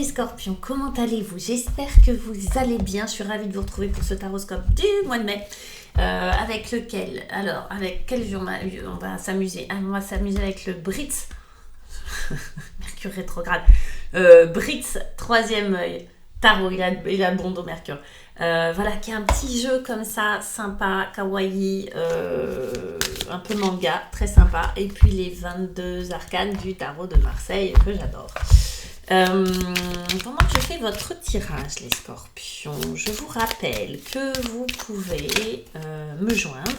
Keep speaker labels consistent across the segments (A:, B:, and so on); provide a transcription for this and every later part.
A: les scorpions, comment allez-vous? J'espère que vous allez bien. Je suis ravie de vous retrouver pour ce taroscope du mois de mai. Avec lequel, alors, avec quel jour on va s'amuser? On va s'amuser avec le Britz. Mercure rétrograde. Britz, troisième œil. Tarot, il a bon dos Mercure. Voilà, qui est un petit jeu comme ça, sympa, kawaii, un peu manga, très sympa. Et puis les 22 arcanes du tarot de Marseille que j'adore. Pendant que je fais votre tirage, les scorpions, je vous rappelle que vous pouvez me joindre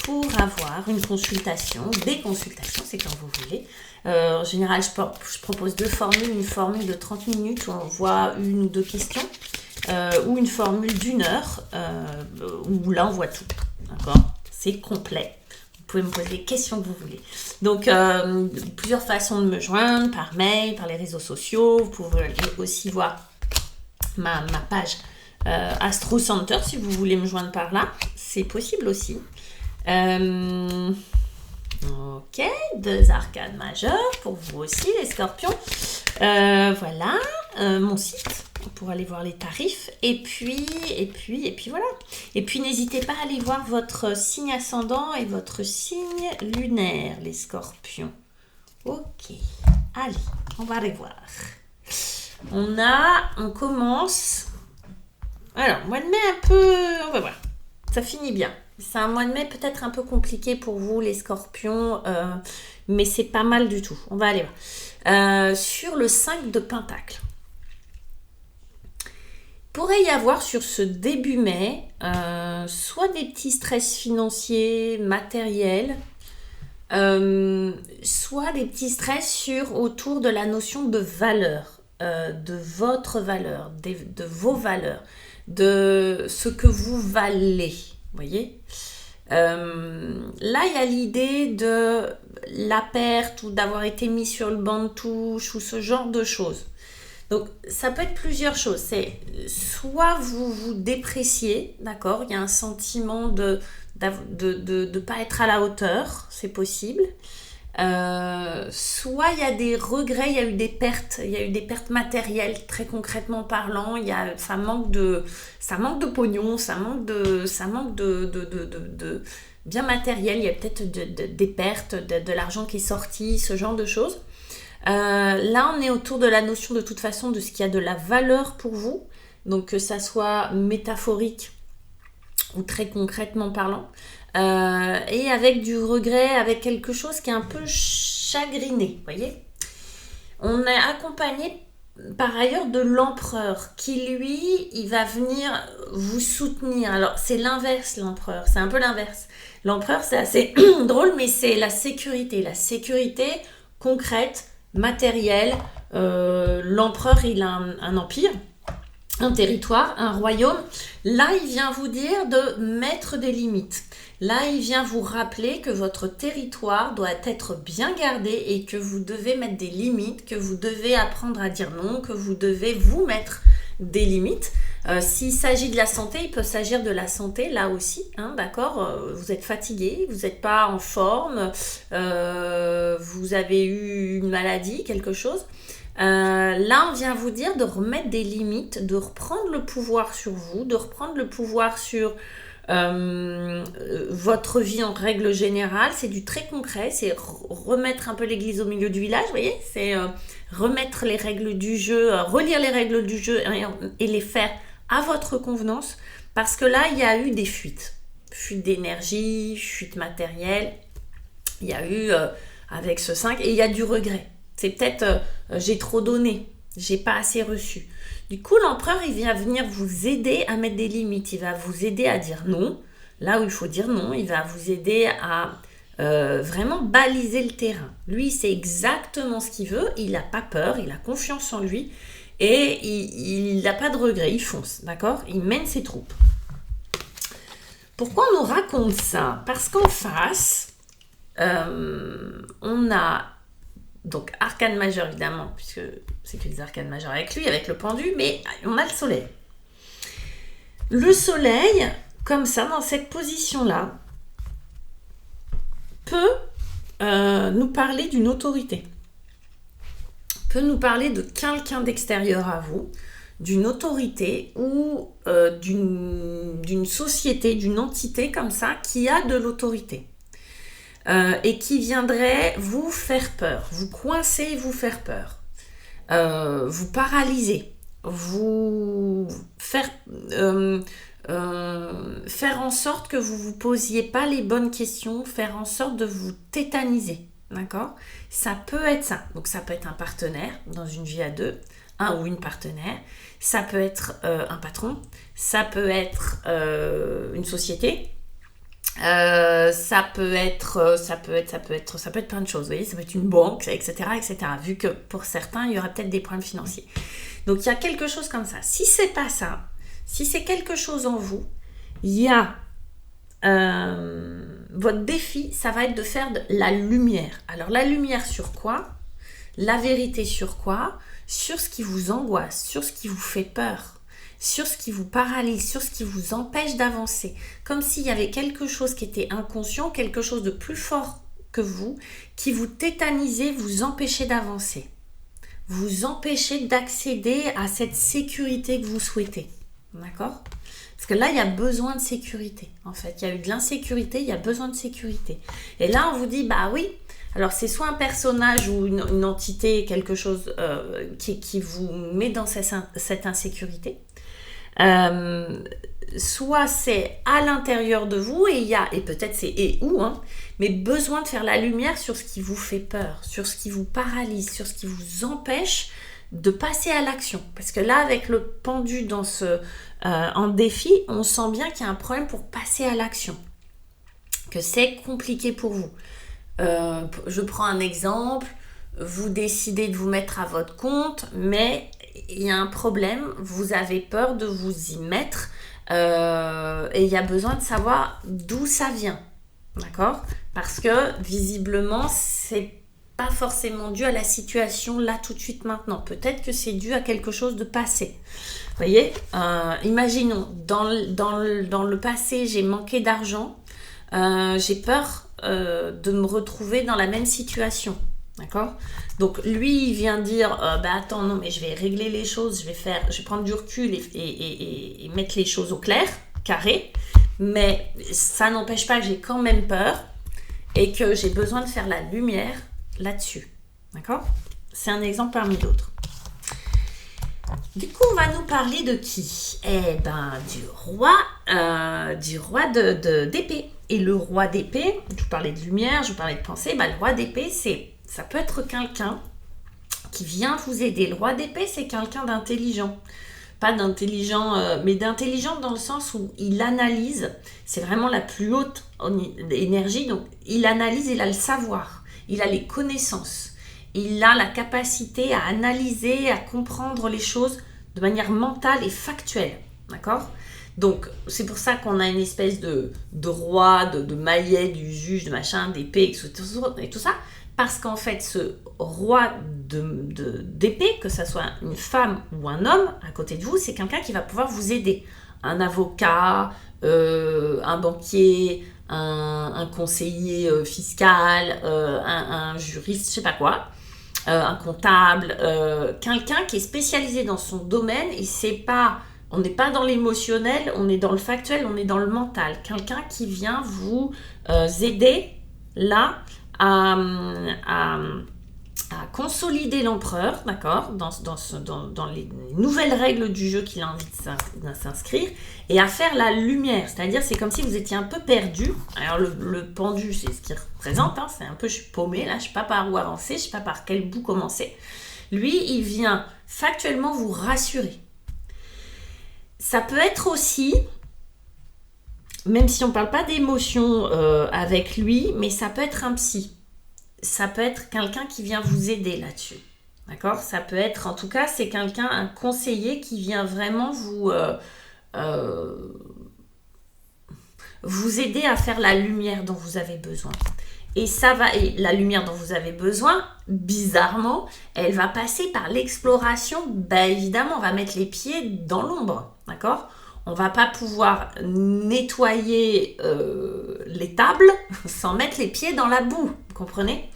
A: pour avoir une consultation, des consultations, c'est quand vous voulez. En général, je propose deux formules, une formule de 30 minutes où on voit une ou deux questions, ou une formule d'1 heure, où là on voit tout, d'accord? C'est complet. Vous pouvez me poser les questions que vous voulez. Donc, plusieurs façons de me joindre, par mail, par les réseaux sociaux. Vous pouvez aussi voir ma page Astro Center si vous voulez me joindre par là. C'est possible aussi. Ok, 2 arcanes majeures pour vous aussi, les scorpions. Voilà, mon site pour aller voir les tarifs. Et puis voilà. Et puis n'hésitez pas à aller voir votre signe ascendant et votre signe lunaire, les scorpions. Ok, allez, on va aller voir. On commence. Alors, mois de mai un peu, on va voir. Ça finit bien. C'est un mois de mai peut-être un peu compliqué pour vous, les scorpions, mais c'est pas mal du tout. On va aller voir. Sur le 5 de Pentacle, pourrait y avoir sur ce début mai soit des petits stress financiers, matériels, soit des petits stress autour de la notion de valeur, de votre valeur, de vos valeurs, de ce que vous valez. Vous voyez, là il y a l'idée de la perte ou d'avoir été mis sur le banc de touche ou ce genre de choses. Donc ça peut être plusieurs choses. C'est soit vous vous dépréciez, d'accord, il y a un sentiment de pas être à la hauteur, c'est possible. Soit il y a des regrets, il y a eu des pertes matérielles, très concrètement parlant, ça manque de pognon, ça manque de bien matériel, il y a peut-être des pertes, de l'argent qui est sorti, ce genre de choses. Là on est autour de la notion de toute façon de ce qui a de la valeur pour vous, donc que ça soit métaphorique ou très concrètement parlant. Et avec du regret, avec quelque chose qui est un peu chagriné, vous voyez. On est accompagné par ailleurs de l'empereur qui lui, il va venir vous soutenir. Alors c'est l'inverse, l'empereur, c'est un peu l'inverse. L'empereur c'est assez drôle, mais c'est la sécurité concrète, matérielle. L'empereur il a un empire, un territoire, un royaume. Là, il vient vous dire de mettre des limites. Là, il vient vous rappeler que votre territoire doit être bien gardé et que vous devez mettre des limites, que vous devez apprendre à dire non, que vous devez vous mettre des limites. S'il s'agit de la santé, il peut s'agir de la santé là aussi, hein, d'accord, vous êtes fatigué, vous n'êtes pas en forme, vous avez eu une maladie, quelque chose. Là, on vient vous dire de remettre des limites, de reprendre le pouvoir sur vous, de reprendre le pouvoir sur votre vie en règle générale. C'est du très concret, c'est remettre un peu l'église au milieu du village, vous voyez, c'est remettre les règles du jeu, relire les règles du jeu et les faire à votre convenance, parce que là, il y a eu des fuites d'énergie, fuite matérielle, il y a eu avec ce 5, et il y a du regret. C'est peut-être j'ai trop donné, j'ai pas assez reçu. Du coup, l'empereur, il vient venir vous aider à mettre des limites. Il va vous aider à dire non, là où il faut dire non. Il va vous aider à vraiment baliser le terrain. Lui, c'est exactement ce qu'il veut. Il n'a pas peur, il a confiance en lui. Et il n'a pas de regret, il fonce, d'accord? Il mène ses troupes. Pourquoi on nous raconte ça? Parce qu'en face, on a... Donc, arcane majeur, évidemment, puisque c'est que des arcanes majeures avec lui, avec le pendu, mais on a le soleil. Le soleil, comme ça, dans cette position-là, peut nous parler d'une autorité. peut nous parler de quelqu'un d'extérieur à vous, d'une autorité ou d'une société, d'une entité comme ça qui a de l'autorité et qui viendrait vous faire peur, vous coincer, vous faire peur, vous paralyser, vous faire en sorte que vous ne vous posiez pas les bonnes questions, faire en sorte de vous tétaniser. D'accord? Ça peut être ça. Donc ça peut être un partenaire dans une vie à deux, un ou une partenaire. Ça peut être un patron. Ça peut être une société. Ça peut être plein de choses. Vous voyez, ça peut être une banque, etc., etc. Vu que pour certains, il y aura peut-être des problèmes financiers. Donc il y a quelque chose comme ça. Si c'est pas ça, si c'est quelque chose en vous, il y a votre défi, ça va être de faire de la lumière. Alors la lumière sur quoi? La vérité sur quoi? Sur ce qui vous angoisse, sur ce qui vous fait peur, sur ce qui vous paralyse, sur ce qui vous empêche d'avancer. Comme s'il y avait quelque chose qui était inconscient, quelque chose de plus fort que vous, qui vous tétanisait, vous empêchait d'avancer. Vous empêchez d'accéder à cette sécurité que vous souhaitez. D'accord? Parce que là, il y a besoin de sécurité. En fait, il y a eu de l'insécurité, il y a besoin de sécurité. Et là, on vous dit, bah oui, alors c'est soit un personnage ou une entité, quelque chose qui vous met dans cette insécurité. Soit c'est à l'intérieur de vous et peut-être c'est mais besoin de faire la lumière sur ce qui vous fait peur, sur ce qui vous paralyse, sur ce qui vous empêche de passer à l'action. Parce que là, avec le pendu en défi, on sent bien qu'il y a un problème pour passer à l'action, que c'est compliqué pour vous. Je prends un exemple, vous décidez de vous mettre à votre compte, mais il y a un problème, vous avez peur de vous y mettre et il y a besoin de savoir d'où ça vient, d'accord? Parce que visiblement, c'est pas forcément dû à la situation là tout de suite maintenant. Peut-être que c'est dû à quelque chose de passé. Vous voyez, imaginons, dans le passé, j'ai manqué d'argent, j'ai peur de me retrouver dans la même situation. D'accord? Donc lui, il vient dire attends, non, mais je vais régler les choses, je vais prendre du recul et mettre les choses au clair, carré, mais ça n'empêche pas que j'ai quand même peur et que j'ai besoin de faire la lumière là-dessus. D'accord? C'est un exemple parmi d'autres. Du coup, on va nous parler de qui? Du roi d'épée. Et le roi d'épée, je vous parlais de lumière, je vous parlais de pensée, le roi d'épée, ça peut être quelqu'un qui vient vous aider. Le roi d'épée, c'est quelqu'un d'intelligent. Pas d'intelligent, mais d'intelligent dans le sens où il analyse. C'est vraiment la plus haute énergie. Donc, il analyse, il a le savoir. Il a les connaissances. Il a la capacité à analyser, à comprendre les choses de manière mentale et factuelle. D'accord ? Donc, c'est pour ça qu'on a une espèce de roi, de maillet, du juge, de machin, d'épée, et tout ça. Parce qu'en fait, ce roi d'épée, que ce soit une femme ou un homme à côté de vous, c'est quelqu'un qui va pouvoir vous aider. Un avocat, un banquier, un conseiller fiscal, un juriste, je sais pas quoi, un comptable, quelqu'un qui est spécialisé dans son domaine et on n'est pas dans l'émotionnel, on est dans le factuel, on est dans le mental. Quelqu'un qui vient vous aider là à consolider l'empereur, d'accord, dans les nouvelles règles du jeu qu'il a envie de s'inscrire, et à faire la lumière. C'est-à-dire, c'est comme si vous étiez un peu perdu. Alors, le pendu, c'est ce qu'il représente, hein, c'est un peu, je suis paumée, là, je ne sais pas par où avancer, je ne sais pas par quel bout commencer. Lui, il vient factuellement vous rassurer. Ça peut être aussi, même si on ne parle pas d'émotion avec lui, mais ça peut être un psy. Ça peut être quelqu'un qui vient vous aider là-dessus. D'accord ? Ça peut être, en tout cas, c'est quelqu'un, un conseiller qui vient vraiment vous aider à faire la lumière dont vous avez besoin. Et la lumière dont vous avez besoin, bizarrement, elle va passer par l'exploration. Évidemment, on va mettre les pieds dans l'ombre. D'accord ? On ne va pas pouvoir nettoyer les tables sans mettre les pieds dans la boue. Vous comprenez ?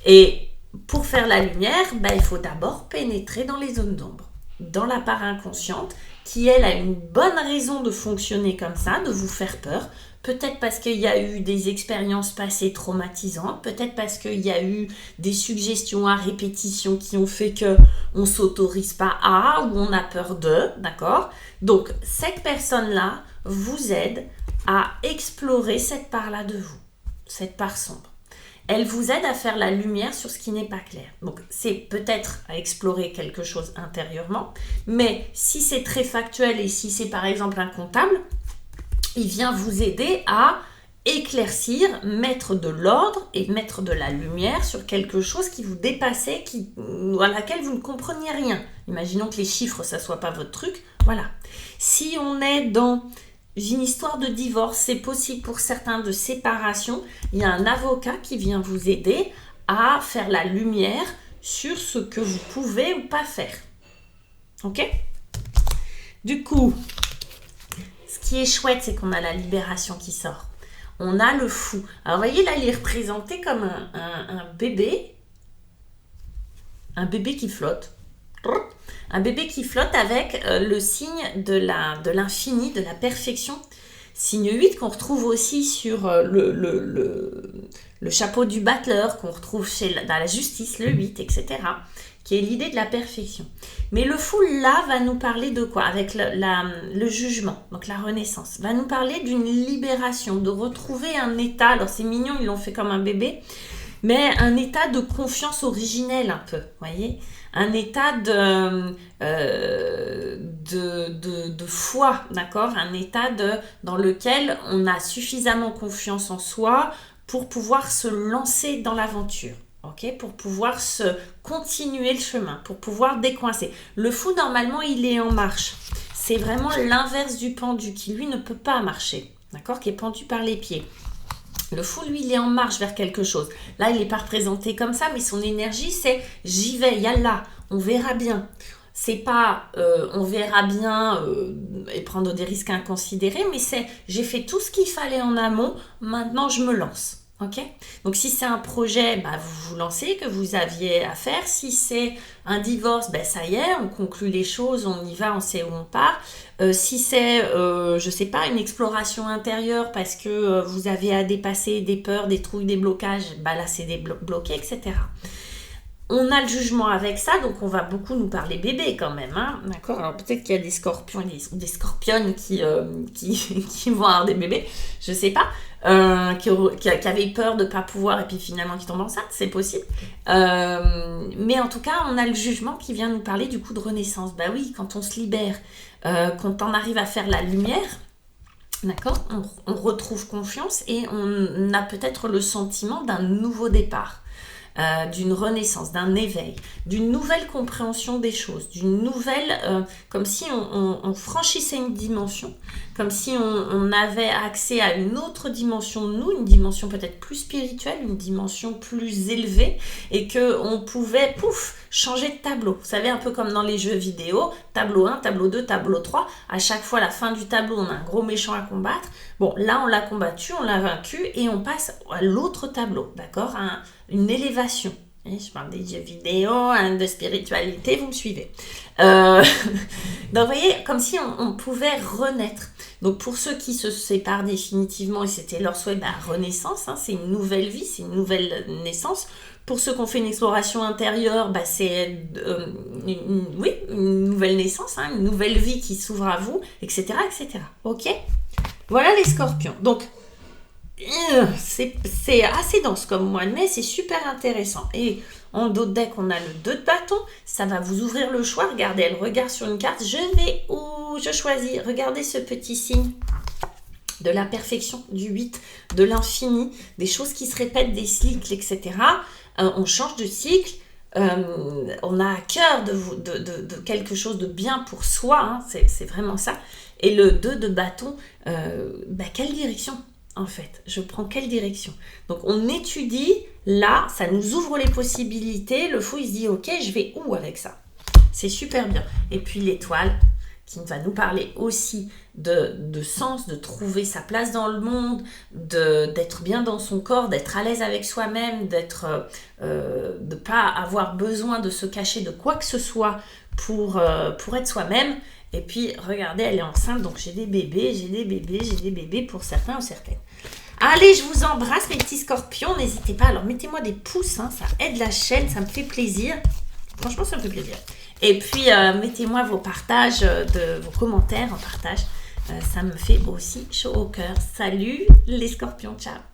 A: Et pour faire la lumière, il faut d'abord pénétrer dans les zones d'ombre, dans la part inconsciente, qui elle a une bonne raison de fonctionner comme ça, de vous faire peur. Peut-être parce qu'il y a eu des expériences passées traumatisantes, peut-être parce qu'il y a eu des suggestions à répétition qui ont fait qu'on ne s'autorise pas à, ou on a peur de, d'accord? Donc, cette personne-là vous aide à explorer cette part-là de vous, cette part sombre. Elle vous aide à faire la lumière sur ce qui n'est pas clair. Donc, c'est peut-être à explorer quelque chose intérieurement, mais si c'est très factuel et si c'est par exemple un comptable, il vient vous aider à éclaircir, mettre de l'ordre et mettre de la lumière sur quelque chose qui vous dépassait, à laquelle vous ne compreniez rien. Imaginons que les chiffres, ça ne soit pas votre truc. Voilà. Si on est dans une histoire de divorce, c'est possible pour certains de séparation, il y a un avocat qui vient vous aider à faire la lumière sur ce que vous pouvez ou pas faire. Ok? Du coup, ce qui est chouette, c'est qu'on a la libération qui sort. On a le fou. Alors, vous voyez, là, il est représenté comme un bébé. Un bébé qui flotte. Un bébé qui flotte avec le signe de l'infini, de la perfection. Signe 8 qu'on retrouve aussi sur le chapeau du battleur, qu'on retrouve dans la justice, le 8, etc. Qui est l'idée de la perfection. Mais le fou, là, va nous parler de quoi? Avec le jugement, donc la renaissance. Va nous parler d'une libération, de retrouver un état, alors c'est mignon, ils l'ont fait comme un bébé, mais un état de confiance originelle un peu, voyez, un état de foi, d'accord, un état dans lequel on a suffisamment confiance en soi pour pouvoir se lancer dans l'aventure. Okay, pour pouvoir se continuer le chemin, pour pouvoir décoincer. Le fou, normalement, il est en marche. C'est vraiment l'inverse du pendu qui, lui, ne peut pas marcher, d'accord, qui est pendu par les pieds. Le fou, lui, il est en marche vers quelque chose. Là, il n'est pas représenté comme ça, mais son énergie, c'est « j'y vais, yallah, on verra bien ». C'est pas on verra bien et prendre des risques inconsidérés, mais c'est « j'ai fait tout ce qu'il fallait en amont, maintenant je me lance ». Okay, donc si c'est un projet, vous vous lancez, que vous aviez à faire. Si c'est un divorce, ça y est, on conclut les choses, on y va, on sait où on part. Si c'est, je sais pas, une exploration intérieure parce que vous avez à dépasser des peurs, des trouilles, des blocages, là c'est débloqué, etc. On a le jugement avec ça, donc on va beaucoup nous parler bébé quand même, hein, d'accord. Alors peut-être qu'il y a des scorpions, des scorpionnes qui vont avoir des bébés, je sais pas, qui avaient peur de ne pas pouvoir et puis finalement qui tombent enceintes, c'est possible. Mais en tout cas, on a le jugement qui vient nous parler du coup de renaissance. Oui, quand on se libère, quand on arrive à faire la lumière, d'accord, on retrouve confiance et on a peut-être le sentiment d'un nouveau départ. D'une renaissance, d'un éveil, d'une nouvelle compréhension des choses, d'une nouvelle, comme si on franchissait une dimension, comme si on avait accès à une autre dimension de nous, une dimension peut-être plus spirituelle, une dimension plus élevée, et qu'on pouvait, changer de tableau. Vous savez, un peu comme dans les jeux vidéo, tableau 1, tableau 2, tableau 3, à chaque fois, à la fin du tableau, on a un gros méchant à combattre. Bon, là, on l'a combattu, on l'a vaincu, et on passe à l'autre tableau, d'accord, une élévation. Et je parle des jeux vidéo, de spiritualité, vous me suivez. Donc, vous voyez, comme si on pouvait renaître. Donc, pour ceux qui se séparent définitivement, et c'était leur souhait, renaissance, c'est une nouvelle vie, c'est une nouvelle naissance. Pour ceux qui ont fait une exploration intérieure, c'est une nouvelle naissance, une nouvelle vie qui s'ouvre à vous, etc., etc. Ok ? Voilà les scorpions. Donc, c'est assez dense comme mois de mai, c'est super intéressant. Et en dos de deck, on a le 2 de bâton, ça va vous ouvrir le choix. Regardez, elle regarde sur une carte, je vais où je choisis. Regardez ce petit signe de la perfection, du 8, de l'infini, des choses qui se répètent, des cycles, etc. On change de cycle, on a à cœur de quelque chose de bien pour soi, c'est vraiment ça. Et le 2 de bâton, quelle direction ? En fait, je prends quelle direction? Donc, on étudie, là, ça nous ouvre les possibilités. Le fou, il se dit, ok, je vais où avec ça? C'est super bien. Et puis, l'étoile, qui va nous parler aussi de sens, de trouver sa place dans le monde, d'être bien dans son corps, d'être à l'aise avec soi-même, de ne pas avoir besoin de se cacher de quoi que ce soit pour être soi-même. Et puis, regardez, elle est enceinte, donc j'ai des bébés pour certains ou certaines. Allez, je vous embrasse, mes petits scorpions. N'hésitez pas, alors mettez-moi des pouces, hein, ça aide la chaîne, ça me fait plaisir. Franchement, ça me fait plaisir. Et puis, mettez-moi vos partages, vos commentaires en partage. Ça me fait aussi chaud au cœur. Salut les scorpions, ciao.